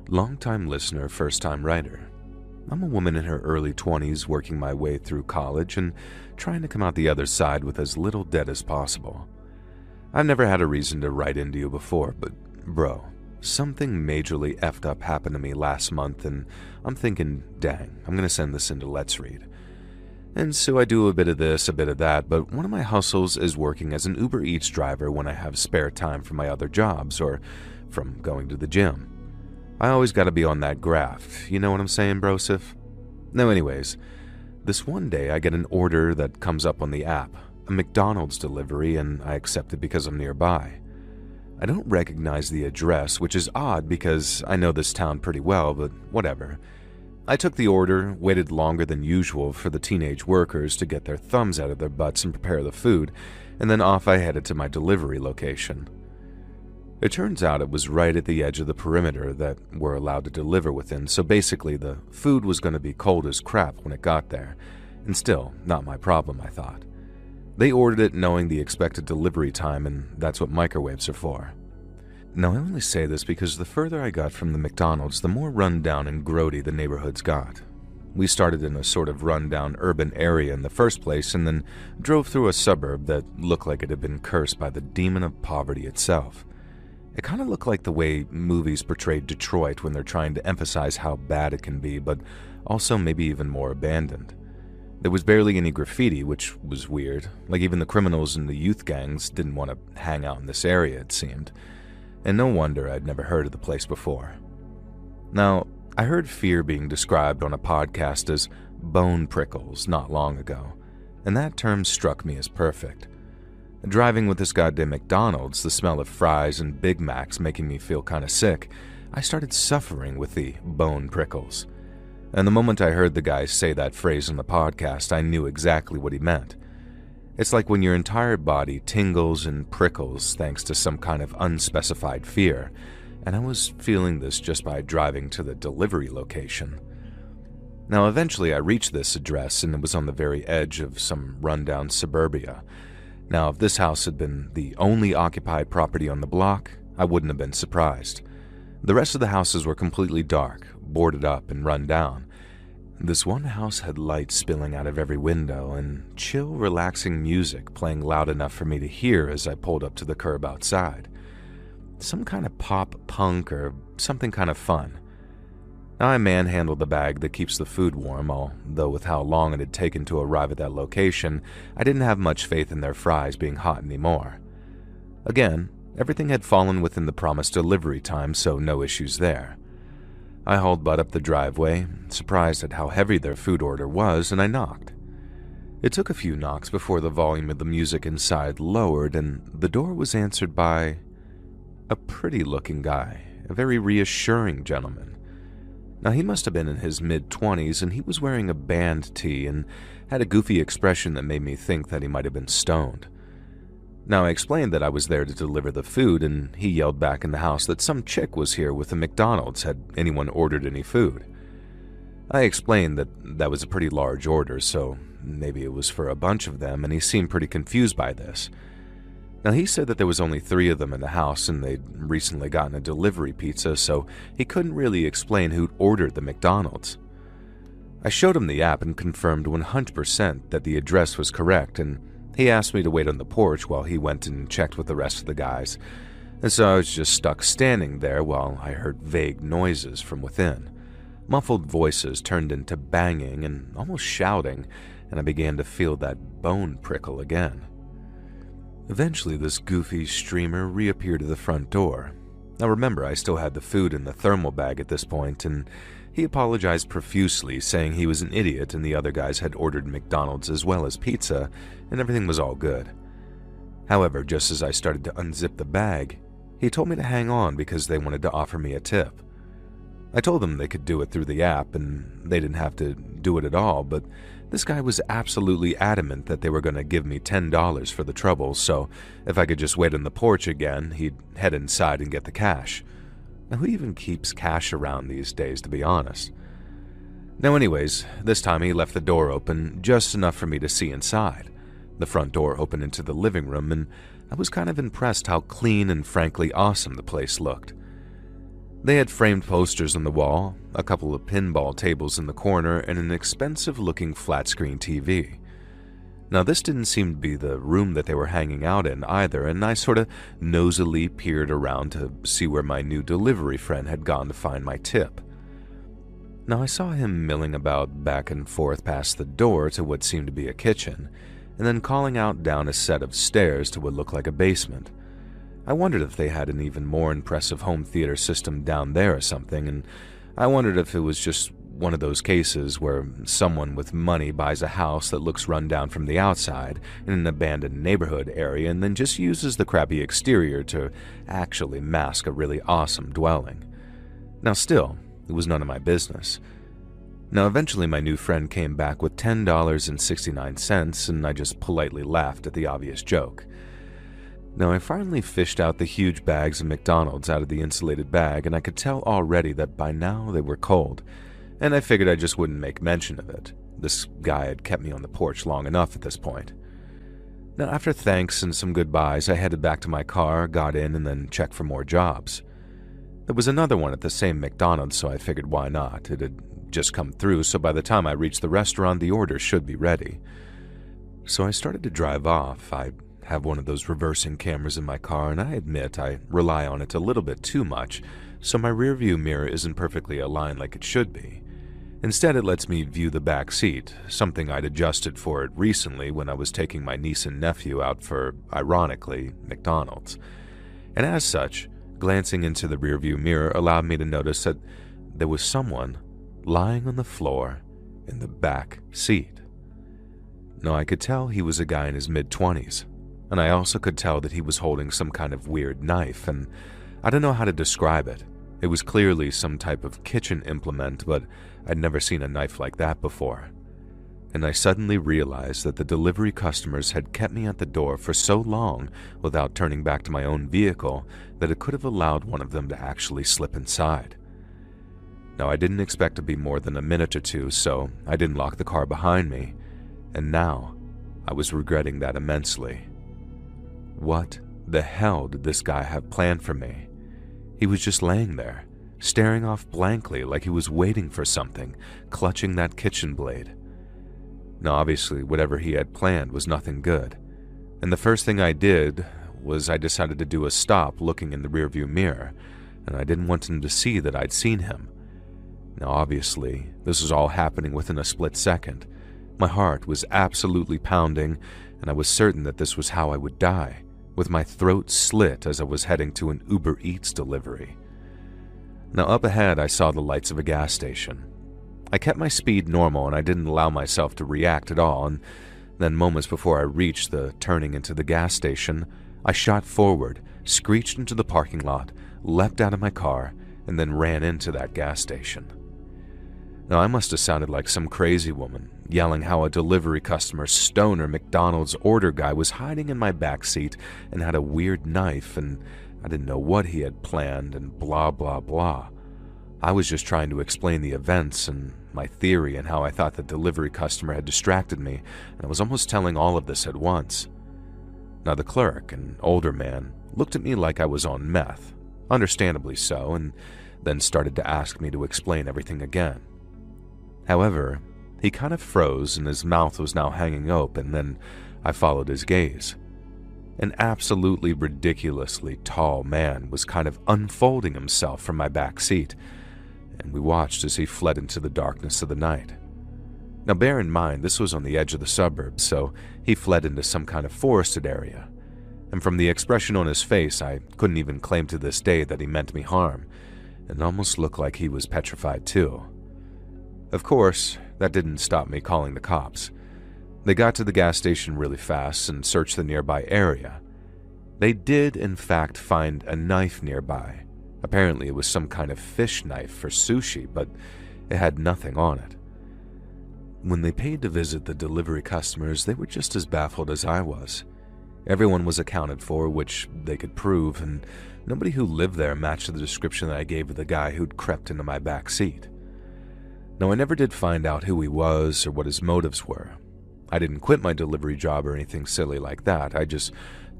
Longtime listener, first-time writer. I'm a woman in her early 20s working my way through college and trying to come out the other side with as little debt as possible. I've never had a reason to write into you before, but bro, something majorly effed up happened to me last month and I'm thinking, dang, I'm gonna send this into Let's Read. And so I do a bit of this, a bit of that, but one of my hustles is working as an Uber Eats driver when I have spare time from my other jobs or from going to the gym. I always gotta be on that graft, you know what I'm saying, brosif? No, anyways, this one day I get an order that comes up on the app, a McDonald's delivery, and I accept it because I'm nearby. I don't recognize the address, which is odd because I know this town pretty well, but whatever. I took the order, waited longer than usual for the teenage workers to get their thumbs out of their butts and prepare the food, and then off I headed to my delivery location. It turns out it was right at the edge of the perimeter that we're allowed to deliver within, so basically the food was going to be cold as crap when it got there, and still, not my problem, I thought. They ordered it knowing the expected delivery time, and that's what microwaves are for. Now, I only say this because the further I got from the McDonald's, the more run-down and grody the neighborhoods got. We started in a sort of run-down urban area in the first place and then drove through a suburb that looked like it had been cursed by the demon of poverty itself. It kind of looked like the way movies portrayed Detroit when they're trying to emphasize how bad it can be, but also maybe even more abandoned. There was barely any graffiti, which was weird, like even the criminals and the youth gangs didn't want to hang out in this area, it seemed. And no wonder I'd never heard of the place before. Now, I heard fear being described on a podcast as bone prickles not long ago, and that term struck me as perfect. Driving with this goddamn McDonald's, the smell of fries and Big Macs making me feel kinda sick, I started suffering with the bone prickles. And the moment I heard the guy say that phrase on the podcast, I knew exactly what he meant. It's like when your entire body tingles and prickles thanks to some kind of unspecified fear, and I was feeling this just by driving to the delivery location. Now, eventually I reached this address, and it was on the very edge of some rundown suburbia. Now, if this house had been the only occupied property on the block, I wouldn't have been surprised. The rest of the houses were completely dark, boarded up, and run down. This one house had light spilling out of every window and chill, relaxing music playing loud enough for me to hear as I pulled up to the curb outside. Some kind of pop punk or something kind of fun. Now I manhandled the bag that keeps the food warm, although with how long it had taken to arrive at that location, I didn't have much faith in their fries being hot anymore. Again, everything had fallen within the promised delivery time, so no issues there. I hauled butt up the driveway, surprised at how heavy their food order was, and I knocked. It took a few knocks before the volume of the music inside lowered, and the door was answered by a pretty-looking guy, a very reassuring gentleman. Now, he must have been in his mid-20s, and he was wearing a band tee and had a goofy expression that made me think that he might have been stoned. Now, I explained that I was there to deliver the food, and he yelled back in the house that some chick was here with a McDonald's had anyone ordered any food. I explained that that was a pretty large order, so maybe it was for a bunch of them, and he seemed pretty confused by this. Now, he said that there was only 3 of them in the house, and they'd recently gotten a delivery pizza, so he couldn't really explain who'd ordered the McDonald's. I showed him the app and confirmed 100% that the address was correct, and he asked me to wait on the porch while he went and checked with the rest of the guys, and so I was just stuck standing there while I heard vague noises from within. Muffled voices turned into banging and almost shouting, and I began to feel that bone prickle again. Eventually, this goofy streamer reappeared at the front door. Now remember, I still had the food in the thermal bag at this point, and he apologized profusely, saying he was an idiot and the other guys had ordered McDonald's as well as pizza, and everything was all good. However, just as I started to unzip the bag, he told me to hang on because they wanted to offer me a tip. I told them they could do it through the app and they didn't have to do it at all, but this guy was absolutely adamant that they were going to give me $10 for the trouble, so if I could just wait on the porch again, he'd head inside and get the cash. Now, who even keeps cash around these days, to be honest? Now, anyways, this time he left the door open just enough for me to see inside. The front door opened into the living room, and I was kind of impressed how clean and frankly awesome the place looked. They had framed posters on the wall, a couple of pinball tables in the corner, and an expensive-looking flat-screen TV. Now, this didn't seem to be the room that they were hanging out in either, and I sort of nosily peered around to see where my new delivery friend had gone to find my tip. Now, I saw him milling about back and forth past the door to what seemed to be a kitchen, and then calling out down a set of stairs to what looked like a basement. I wondered if they had an even more impressive home theater system down there or something, and I wondered if it was just one of those cases where someone with money buys a house that looks run down from the outside in an abandoned neighborhood area and then just uses the crappy exterior to actually mask a really awesome dwelling. Now still, it was none of my business. Now eventually my new friend came back with $10.69 and I just politely laughed at the obvious joke. Now I finally fished out the huge bags of McDonald's out of the insulated bag and I could tell already that by now they were cold, and I figured I just wouldn't make mention of it. This guy had kept me on the porch long enough at this point. Now after thanks and some goodbyes, I headed back to my car, got in, and then checked for more jobs. There was another one at the same McDonald's, so I figured why not. It had just come through, so by the time I reached the restaurant, the order should be ready. So I started to drive off. I have one of those reversing cameras in my car, and I admit I rely on it a little bit too much, so my rearview mirror isn't perfectly aligned like it should be. Instead, it lets me view the back seat, something I'd adjusted for it recently when I was taking my niece and nephew out for, ironically, McDonald's. And as such, glancing into the rearview mirror allowed me to notice that there was someone lying on the floor in the back seat. Now, I could tell he was a guy in his mid-20s, and I also could tell that he was holding some kind of weird knife, and I don't know how to describe it. It was clearly some type of kitchen implement, but I'd never seen a knife like that before. And I suddenly realized that the delivery customers had kept me at the door for so long without turning back to my own vehicle that it could have allowed one of them to actually slip inside. Now, I didn't expect to be more than a minute or two, so I didn't lock the car behind me, and now I was regretting that immensely. What the hell did this guy have planned for me? He was just laying there, staring off blankly like he was waiting for something, clutching that kitchen blade. Now obviously, whatever he had planned was nothing good, and the first thing I did was I decided to do a stop looking in the rearview mirror, and I didn't want him to see that I'd seen him. Now obviously, this was all happening within a split second. My heart was absolutely pounding, and I was certain that this was how I would die, with my throat slit as I was heading to an Uber Eats delivery. Now up ahead, I saw the lights of a gas station. I kept my speed normal and I didn't allow myself to react at all, and then moments before I reached the turning into the gas station, I shot forward, screeched into the parking lot, leapt out of my car, and then ran into that gas station. Now I must have sounded like some crazy woman, yelling how a delivery customer stoner McDonald's order guy was hiding in my backseat and had a weird knife, and I didn't know what he had planned, and blah blah blah. I was just trying to explain the events and my theory and how I thought the delivery customer had distracted me, and I was almost telling all of this at once. Now the clerk, an older man, looked at me like I was on meth, understandably so, and then started to ask me to explain everything again. However, he kind of froze and his mouth was now hanging open, then I followed his gaze. An absolutely ridiculously tall man was kind of unfolding himself from my back seat, and we watched as he fled into the darkness of the night. Now bear in mind, this was on the edge of the suburbs, so he fled into some kind of forested area, and from the expression on his face, I couldn't even claim to this day that he meant me harm. It almost looked like he was petrified too. Of course, that didn't stop me calling the cops. They got to the gas station really fast and searched the nearby area. They did, in fact, find a knife nearby. Apparently, it was some kind of fish knife for sushi, but it had nothing on it. When they paid to visit the delivery customers, they were just as baffled as I was. Everyone was accounted for, which they could prove, and nobody who lived there matched the description that I gave of the guy who'd crept into my back seat. Now, I never did find out who he was or what his motives were. I didn't quit my delivery job or anything silly like that. I just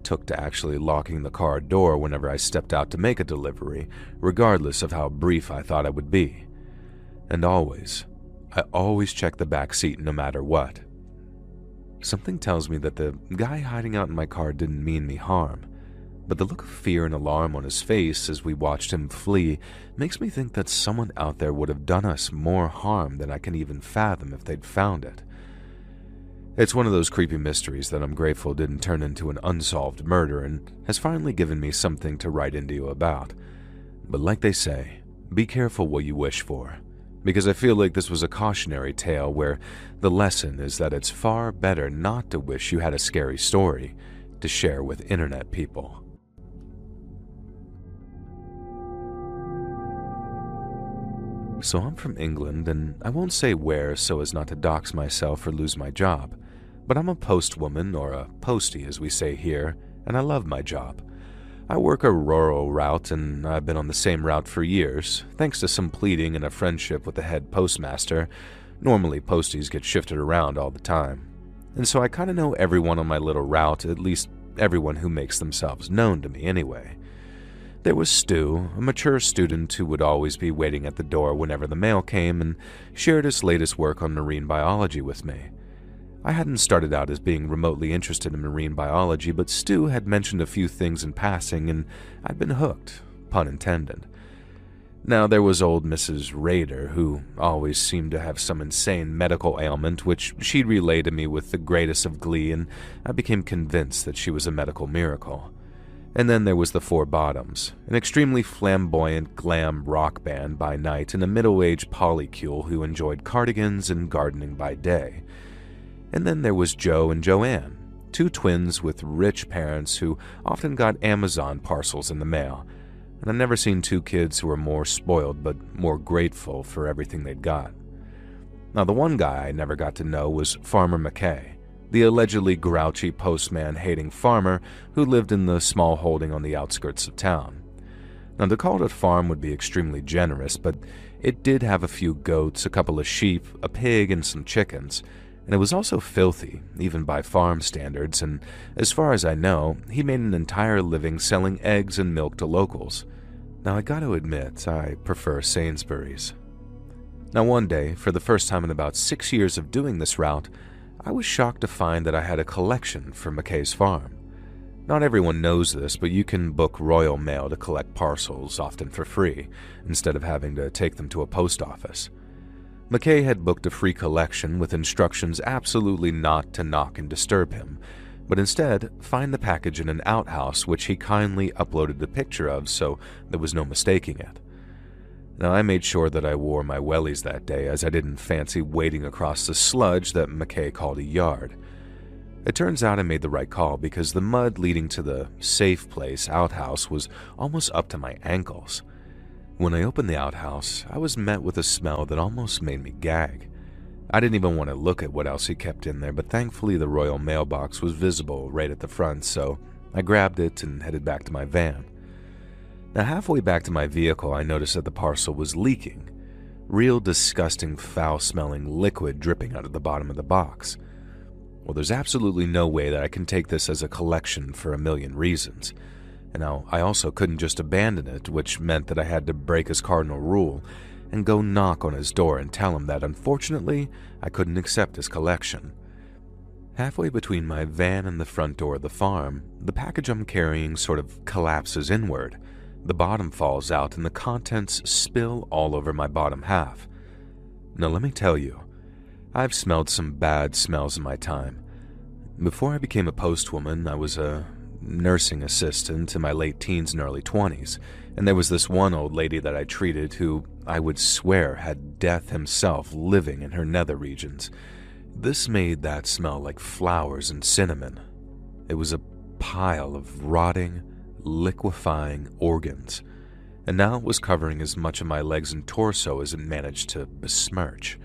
took to actually locking the car door whenever I stepped out to make a delivery, regardless of how brief I thought it would be. And I always check the back seat no matter what. Something tells me that the guy hiding out in my car didn't mean me harm, but the look of fear and alarm on his face as we watched him flee makes me think that someone out there would have done us more harm than I can even fathom if they'd found it. It's one of those creepy mysteries that I'm grateful didn't turn into an unsolved murder and has finally given me something to write into you about. But like they say, be careful what you wish for, because I feel like this was a cautionary tale where the lesson is that it's far better not to wish you had a scary story to share with internet people. So I'm from England, and I won't say where so as not to dox myself or lose my job, but I'm a postwoman, or a postie as we say here, and I love my job. I work a rural route, and I've been on the same route for years, thanks to some pleading and a friendship with the head postmaster. Normally, posties get shifted around all the time. And so I kind of know everyone on my little route, at least everyone who makes themselves known to me anyway. There was Stu, a mature student who would always be waiting at the door whenever the mail came and shared his latest work on marine biology with me. I hadn't started out as being remotely interested in marine biology, but Stu had mentioned a few things in passing, and I'd been hooked, pun intended. Now there was old Mrs. Rader, who always seemed to have some insane medical ailment, which she'd relay to me with the greatest of glee, and I became convinced that she was a medical miracle. And then there was the Four Bottoms, an extremely flamboyant glam rock band by night and a middle-aged polycule who enjoyed cardigans and gardening by day. And then there was Joe and Joanne, two twins with rich parents who often got Amazon parcels in the mail, and I've never seen two kids who were more spoiled but more grateful for everything they'd got. Now the one guy I never got to know was Farmer McKay, the allegedly grouchy postman-hating farmer who lived in the small holding on the outskirts of town. Now to call it a farm would be extremely generous, but it did have a few goats, a couple of sheep, a pig, and some chickens. And it was also filthy, even by farm standards, and as far as I know, he made an entire living selling eggs and milk to locals. Now I gotta admit, I prefer Sainsbury's. Now one day, for the first time in about 6 years of doing this route, I was shocked to find that I had a collection for McKay's farm. Not everyone knows this, but you can book Royal Mail to collect parcels, often for free, instead of having to take them to a post office. McKay had booked a free collection with instructions absolutely not to knock and disturb him, but instead find the package in an outhouse which he kindly uploaded the picture of so there was no mistaking it. Now I made sure that I wore my wellies that day as I didn't fancy wading across the sludge that McKay called a yard. It turns out I made the right call because the mud leading to the safe place outhouse was almost up to my ankles. When I opened the outhouse, I was met with a smell that almost made me gag. I didn't even want to look at what else he kept in there, but thankfully the Royal Mailbox was visible right at the front, so I grabbed it and headed back to my van. Now halfway back to my vehicle, I noticed that the parcel was leaking. Real disgusting, foul-smelling liquid dripping out of the bottom of the box. Well, there's absolutely no way that I can take this as a collection for a million reasons. And now, I also couldn't just abandon it, which meant that I had to break his cardinal rule and go knock on his door and tell him that, unfortunately, I couldn't accept his collection. Halfway between my van and the front door of the farm, the package I'm carrying sort of collapses inward. The bottom falls out and the contents spill all over my bottom half. Now let me tell you, I've smelled some bad smells in my time. Before I became a postwoman, I was a nursing assistant in my late teens and early 20s, and there was this one old lady that I treated who I would swear had Death himself living in her nether regions. This made that smell like flowers and cinnamon. It was a pile of rotting, liquefying organs, and now it was covering as much of my legs and torso as it managed to besmirch.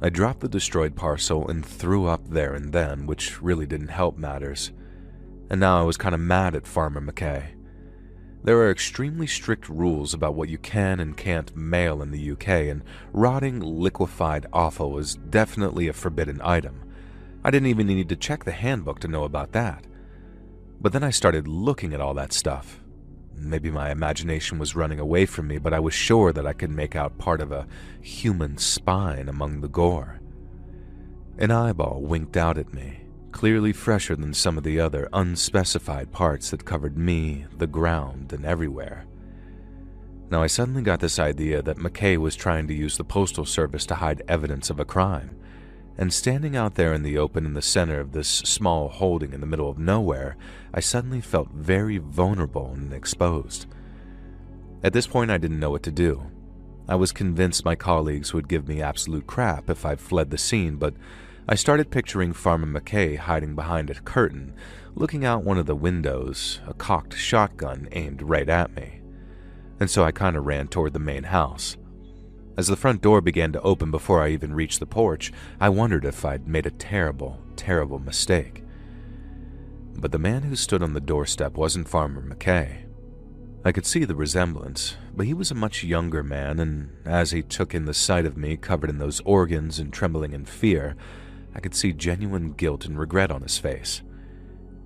I dropped the destroyed parcel and threw up there and then, which really didn't help matters. And now I was kind of mad at Farmer McKay. There are extremely strict rules about what you can and can't mail in the UK, and rotting, liquefied offal is definitely a forbidden item. I didn't even need to check the handbook to know about that. But then I started looking at all that stuff. Maybe my imagination was running away from me, but I was sure that I could make out part of a human spine among the gore. An eyeball winked out at me, clearly fresher than some of the other unspecified parts that covered me, the ground, and everywhere. Now I suddenly got this idea that McKay was trying to use the Postal Service to hide evidence of a crime, and standing out there in the open in the center of this small holding in the middle of nowhere, I suddenly felt very vulnerable and exposed. At this point, I didn't know what to do. I was convinced my colleagues would give me absolute crap if I fled the scene, but I started picturing Farmer McKay hiding behind a curtain, looking out one of the windows, a cocked shotgun aimed right at me. And so I kind of ran toward the main house. As the front door began to open before I even reached the porch, I wondered if I'd made a terrible, terrible mistake. But the man who stood on the doorstep wasn't Farmer McKay. I could see the resemblance, but he was a much younger man, and as he took in the sight of me covered in those organs and trembling in fear, I could see genuine guilt and regret on his face.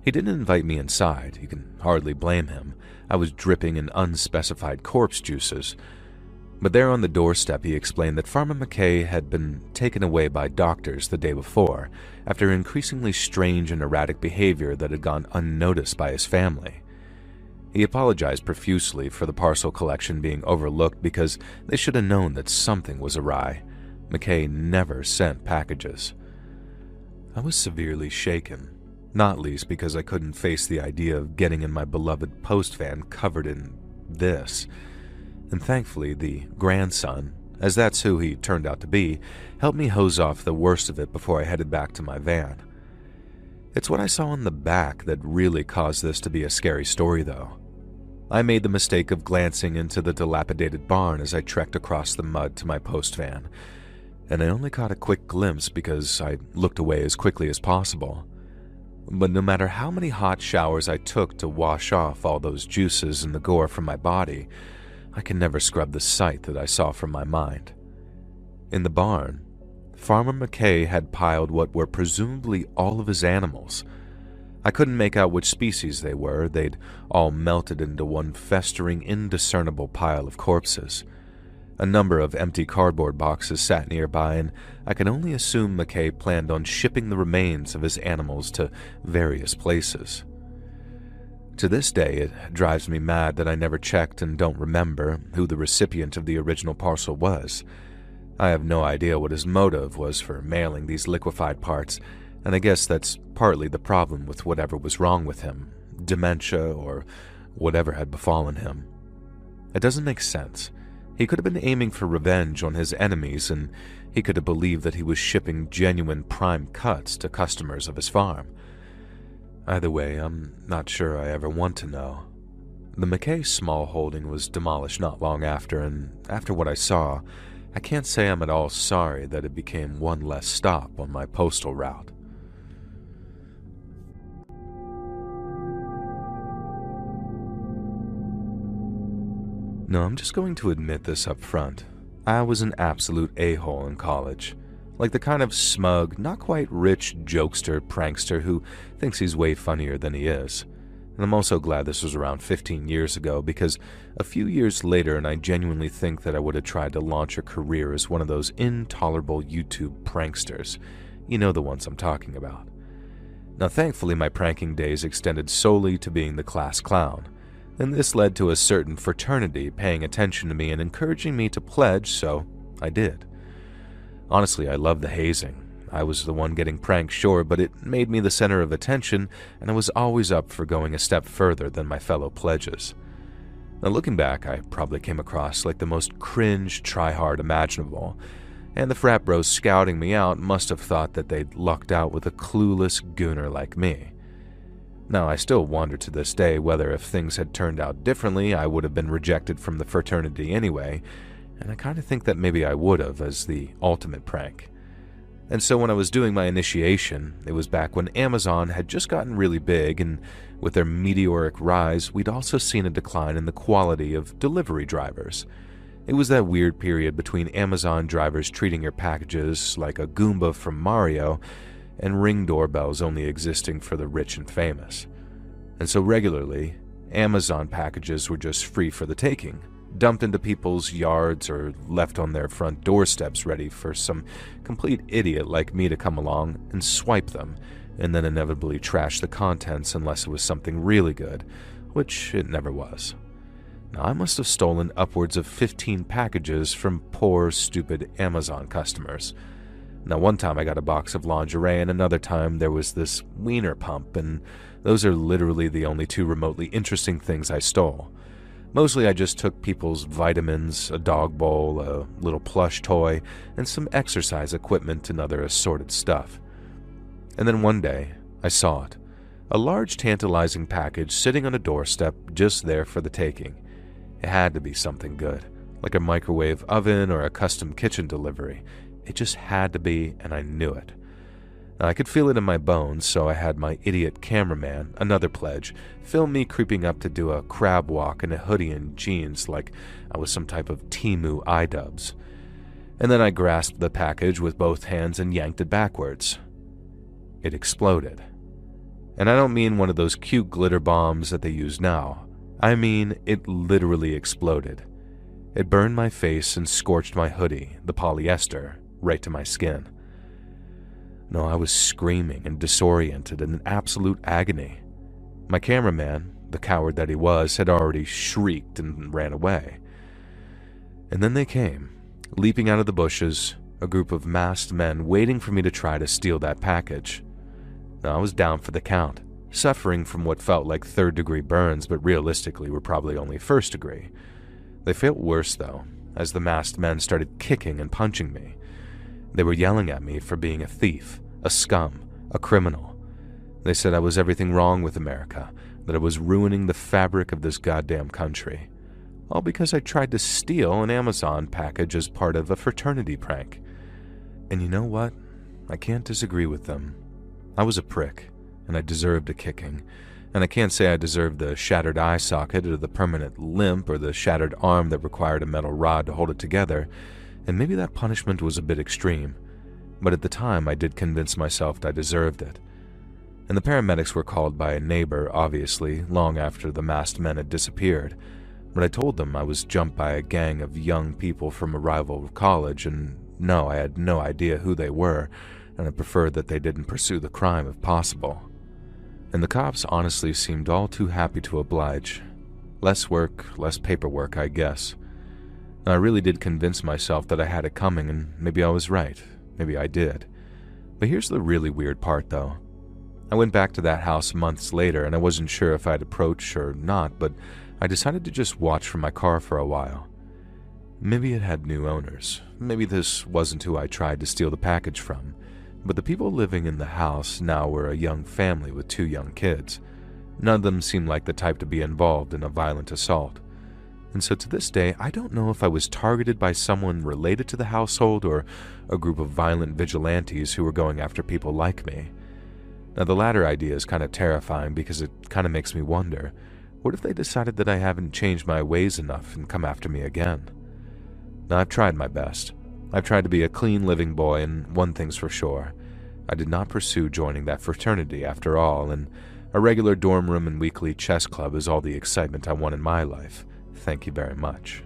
He didn't invite me inside. You can hardly blame him. I was dripping in unspecified corpse juices. But there on the doorstep he explained that Farmer McKay had been taken away by doctors the day before after increasingly strange and erratic behavior that had gone unnoticed by his family. He apologized profusely for the parcel collection being overlooked because they should have known that something was awry. McKay never sent packages. I was severely shaken, not least because I couldn't face the idea of getting in my beloved post van covered in this. And thankfully, the grandson, as that's who he turned out to be, helped me hose off the worst of it before I headed back to my van. It's what I saw in the back that really caused this to be a scary story, though. I made the mistake of glancing into the dilapidated barn as I trekked across the mud to my post van, and I only caught a quick glimpse because I looked away as quickly as possible. But no matter how many hot showers I took to wash off all those juices and the gore from my body, I can never scrub the sight that I saw from my mind. In the barn, Farmer McKay had piled what were presumably all of his animals. I couldn't make out which species they were. They'd all melted into one festering, indiscernible pile of corpses. A number of empty cardboard boxes sat nearby, and I can only assume McKay planned on shipping the remains of his animals to various places. To this day, it drives me mad that I never checked and don't remember who the recipient of the original parcel was. I have no idea what his motive was for mailing these liquefied parts, and I guess that's partly the problem with whatever was wrong with him, dementia or whatever had befallen him. It doesn't make sense. He could have been aiming for revenge on his enemies, and he could have believed that he was shipping genuine prime cuts to customers of his farm. Either way, I'm not sure I ever want to know. The McKay small holding was demolished not long after, and after what I saw, I can't say I'm at all sorry that it became one less stop on my postal route. No, I'm just going to admit this up front. I was an absolute a-hole in college. Like the kind of smug, not quite rich jokester, prankster who thinks he's way funnier than he is. And I'm also glad this was around 15 years ago, because a few years later, and I genuinely think that I would have tried to launch a career as one of those intolerable YouTube pranksters. You know the ones I'm talking about. Now thankfully my pranking days extended solely to being the class clown, and this led to a certain fraternity paying attention to me and encouraging me to pledge, so I did. Honestly, I loved the hazing. I was the one getting pranked, sure, but it made me the center of attention, and I was always up for going a step further than my fellow pledges. Now looking back, I probably came across like the most cringe tryhard imaginable, and the frat bros scouting me out must have thought that they'd lucked out with a clueless gooner like me. Now, I still wonder to this day whether if things had turned out differently, I would have been rejected from the fraternity anyway, and I kind of think that maybe I would have as the ultimate prank. And so when I was doing my initiation, it was back when Amazon had just gotten really big, and with their meteoric rise, we'd also seen a decline in the quality of delivery drivers. It was that weird period between Amazon drivers treating your packages like a Goomba from Mario, and Ring doorbells only existing for the rich and famous. And so regularly, Amazon packages were just free for the taking, dumped into people's yards or left on their front doorsteps ready for some complete idiot like me to come along and swipe them, and then inevitably trash the contents unless it was something really good, which it never was. Now, I must have stolen upwards of 15 packages from poor, stupid Amazon customers. Now, one time I got a box of lingerie, and another time there was this wiener pump, and those are literally the only two remotely interesting things I stole. Mostly I just took people's vitamins, a dog bowl, a little plush toy, and some exercise equipment and other assorted stuff. And then one day, I saw it. A large tantalizing package sitting on a doorstep just there for the taking. It had to be something good, like a microwave oven or a custom kitchen delivery. It just had to be, and I knew it. Now, I could feel it in my bones, so I had my idiot cameraman, another pledge, film me creeping up to do a crab walk in a hoodie and jeans like I was some type of Temu iDubbbz. And then I grasped the package with both hands and yanked it backwards. It exploded. And I don't mean one of those cute glitter bombs that they use now. I mean, it literally exploded. It burned my face and scorched my hoodie, the polyester, right to my skin. No, I was screaming and disoriented and in absolute agony. My cameraman, the coward that he was, had already shrieked and ran away. And then they came, leaping out of the bushes, a group of masked men waiting for me to try to steal that package. Now, I was down for the count, suffering from what felt like third-degree burns, but realistically were probably only first-degree. They felt worse, though, as the masked men started kicking and punching me. They were yelling at me for being a thief, a scum, a criminal. They said I was everything wrong with America, that I was ruining the fabric of this goddamn country. All because I tried to steal an Amazon package as part of a fraternity prank. And you know what? I can't disagree with them. I was a prick, and I deserved a kicking. And I can't say I deserved the shattered eye socket or the permanent limp or the shattered arm that required a metal rod to hold it together, and maybe that punishment was a bit extreme, but at the time I did convince myself that I deserved it. And the paramedics were called by a neighbor, obviously, long after the masked men had disappeared, but I told them I was jumped by a gang of young people from a rival college, and no, I had no idea who they were, and I preferred that they didn't pursue the crime if possible. And the cops honestly seemed all too happy to oblige. Less work, less paperwork, I guess. I really did convince myself that I had it coming, and maybe I was right. Maybe I did. But here's the really weird part, though. I went back to that house months later, and I wasn't sure if I'd approach or not, but I decided to just watch from my car for a while. Maybe it had new owners. Maybe this wasn't who I tried to steal the package from. But the people living in the house now were a young family with 2 young kids. None of them seemed like the type to be involved in a violent assault. And so to this day, I don't know if I was targeted by someone related to the household or a group of violent vigilantes who were going after people like me. Now, the latter idea is kind of terrifying because it kind of makes me wonder, what if they decided that I haven't changed my ways enough and come after me again? Now, I've tried my best. I've tried to be a clean living boy, and one thing's for sure. I did not pursue joining that fraternity after all, and a regular dorm room and weekly chess club is all the excitement I want in my life. Thank you very much.